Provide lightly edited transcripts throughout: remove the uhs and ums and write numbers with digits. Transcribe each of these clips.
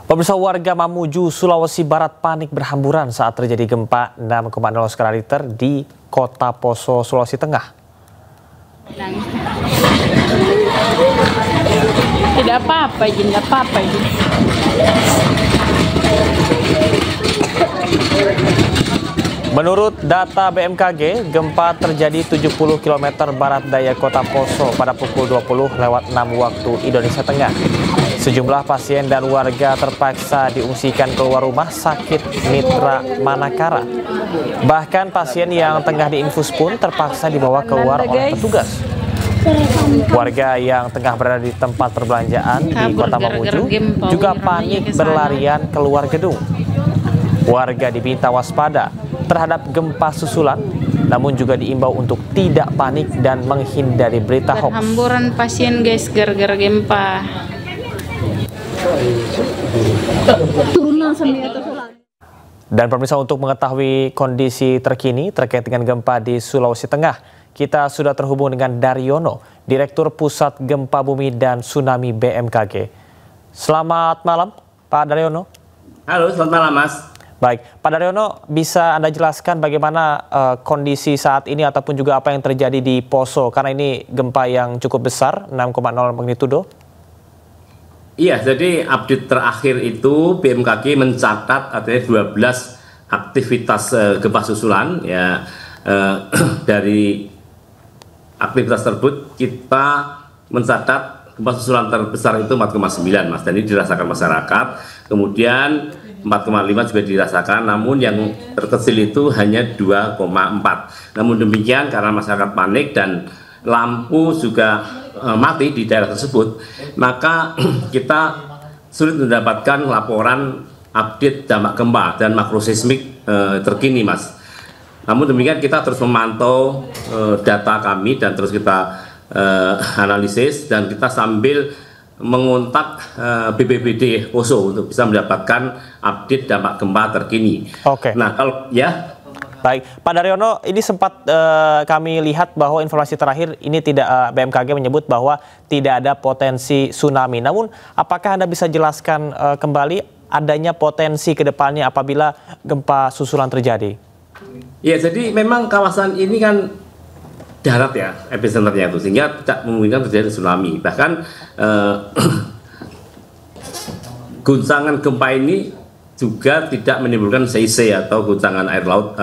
Pemirsa, warga Mamuju, Sulawesi Barat panik berhamburan saat terjadi gempa 6,0 skala Richter di Kota Poso, Sulawesi Tengah. Tidak apa-apa, tidak apa-apa. Menurut data BMKG, gempa terjadi 70 km barat daya Kota Poso pada pukul 20:06 waktu Indonesia Tengah. Sejumlah pasien dan warga terpaksa diungsikan keluar rumah sakit Mitra Manakara. Bahkan pasien yang tengah diinfus pun terpaksa dibawa keluar oleh petugas. Warga yang tengah berada di tempat perbelanjaan di Kota Mamuju juga panik berlarian keluar gedung. Warga diminta waspada terhadap gempa susulan, namun juga diimbau untuk tidak panik dan menghindari berita hoax. Berhamburan pasien guys gara-gara gempa. Dan pemirsa, untuk mengetahui kondisi terkini terkait dengan gempa di Sulawesi Tengah, kita sudah terhubung dengan Daryono, Direktur Pusat Gempa Bumi dan Tsunami BMKG. Selamat malam, Pak Daryono. Halo, selamat malam, Mas. Baik, Pak Daryono, bisa Anda jelaskan bagaimana kondisi saat ini ataupun juga apa yang terjadi di Poso? Karena ini gempa yang cukup besar, 6,0 magnitudo. Iya, jadi update terakhir itu BMKG mencatat adanya 12 aktivitas gempa susulan. Ya, dari aktivitas tersebut kita mencatat gempa susulan terbesar itu 4,9, Mas. Dan ini dirasakan masyarakat. Kemudian 4,5 juga dirasakan, namun yang terkecil itu hanya 2,4. Namun demikian, karena masyarakat panik dan lampu juga mati di daerah tersebut, maka kita sulit mendapatkan laporan update dampak gempa dan makroseismik terkini, Mas. Namun demikian, kita terus memantau data kami dan terus kita analisis, dan kita sambil mengontak BPBD Poso untuk bisa mendapatkan update dampak gempa terkini. Oke. Nah, kalau ya. Baik, Pak Daryono, ini sempat kami lihat bahwa informasi terakhir ini tidak, BMKG menyebut bahwa tidak ada potensi tsunami. Namun, apakah Anda bisa jelaskan kembali adanya potensi ke depannya apabila gempa susulan terjadi? Ya, jadi memang kawasan ini kan darat ya, epicenternya itu, sehingga tidak memungkinkan terjadi tsunami. Bahkan guncangan gempa ini juga tidak menimbulkan seisei atau guncangan air laut,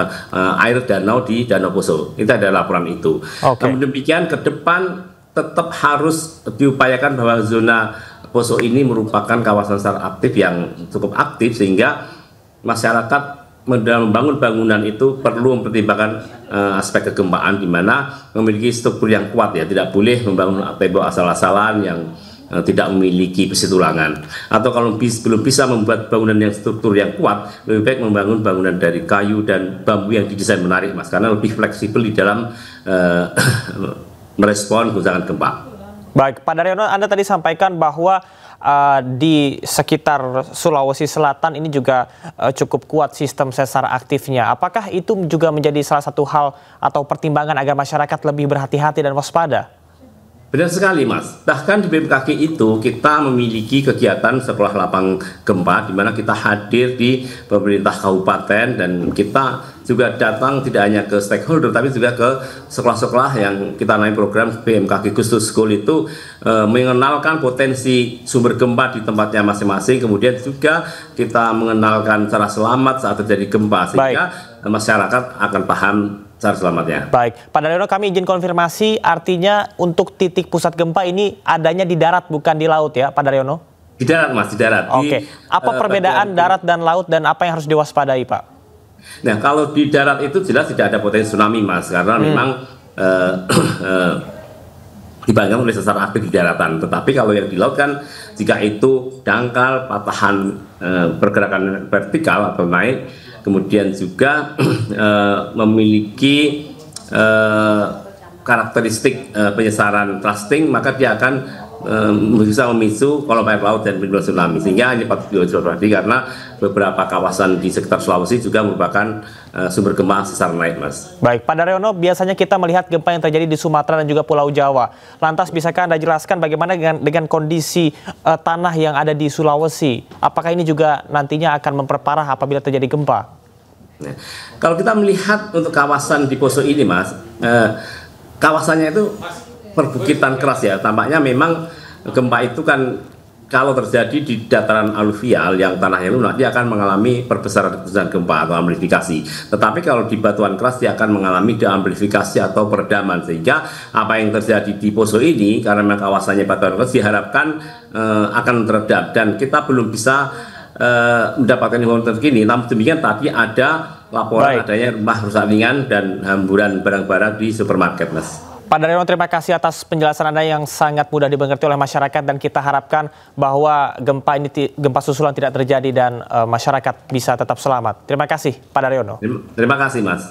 air danau di Danau Poso. Itu ada laporan itu. Okay. Namun demikian, ke depan tetap harus diupayakan bahwa zona Poso ini merupakan kawasan SAR aktif yang cukup aktif, sehingga masyarakat membangun bangunan itu perlu mempertimbangkan aspek kegempaan, di mana memiliki struktur yang kuat ya, tidak boleh membangun tembok asal-asalan yang tidak memiliki besi tulangan, atau kalau belum bisa membuat bangunan yang struktur yang kuat, lebih baik membangun bangunan dari kayu dan bambu yang didesain menarik, Mas, karena lebih fleksibel di dalam merespon guncangan gempa. Baik, Pak Daryono, Anda tadi sampaikan bahwa di sekitar Sulawesi Selatan ini juga cukup kuat sistem sesar aktifnya. Apakah itu juga menjadi salah satu hal atau pertimbangan agar masyarakat lebih berhati-hati dan waspada? Benar sekali, Mas. Bahkan di BMKG itu kita memiliki kegiatan sekolah lapang gempa, di mana kita hadir di pemerintah kabupaten, dan kita juga datang tidak hanya ke stakeholder tapi juga ke sekolah-sekolah yang kita namai program BMKG Ghost to School itu, mengenalkan potensi sumber gempa di tempatnya masing-masing, kemudian juga kita mengenalkan cara selamat saat terjadi gempa, sehingga masyarakat akan paham cara selamatnya. Baik, Pak Daryono, kami izin konfirmasi, artinya untuk titik pusat gempa ini adanya di darat bukan di laut ya, Pak Daryono? Di darat, Mas, di darat. Oke. Apa perbedaan darat dan laut dan apa yang harus diwaspadai, Pak? Nah, kalau di darat itu jelas tidak ada potensi tsunami, Mas, karena memang dibangkang oleh sesar aktif di daratan. Tetapi kalau yang di laut kan, jika itu dangkal, patahan pergerakan vertikal atau naik, kemudian juga memiliki karakteristik penyesaran thrusting, maka dia akan bisa memicu kolom air laut dan timbul tsunami, sehingga ini patut diwaspadai karena beberapa kawasan di sekitar Sulawesi juga merupakan sumber gempa sesar naik, Mas. Baik, Pak Daryono, biasanya kita melihat gempa yang terjadi di Sumatera dan juga Pulau Jawa. Lantas bisakah Anda jelaskan bagaimana dengan kondisi tanah yang ada di Sulawesi? Apakah ini juga nantinya akan memperparah apabila terjadi gempa? Nah, kalau kita melihat untuk kawasan di Poso ini, Mas, kawasannya itu perbukitan keras ya. Tampaknya memang gempa itu kan kalau terjadi di dataran aluvial yang tanahnya lunak, dia akan mengalami perbesaran gempa atau amplifikasi. Tetapi kalau di batuan keras dia akan mengalami deamplifikasi atau peredaman, sehingga apa yang terjadi di Poso ini karena memang kawasannya batuan keras diharapkan akan teredam, dan kita belum bisa mendapatkan informasi terkini. Namun demikian tadi ada laporan adanya rumah rusak ringan dan hamburan barang-barang di supermarket, Mas. Pak Daryono, terima kasih atas penjelasan Anda yang sangat mudah dimengerti oleh masyarakat, dan kita harapkan bahwa gempa susulan tidak terjadi dan masyarakat bisa tetap selamat. Terima kasih, Pak Daryono. Terima kasih, Mas.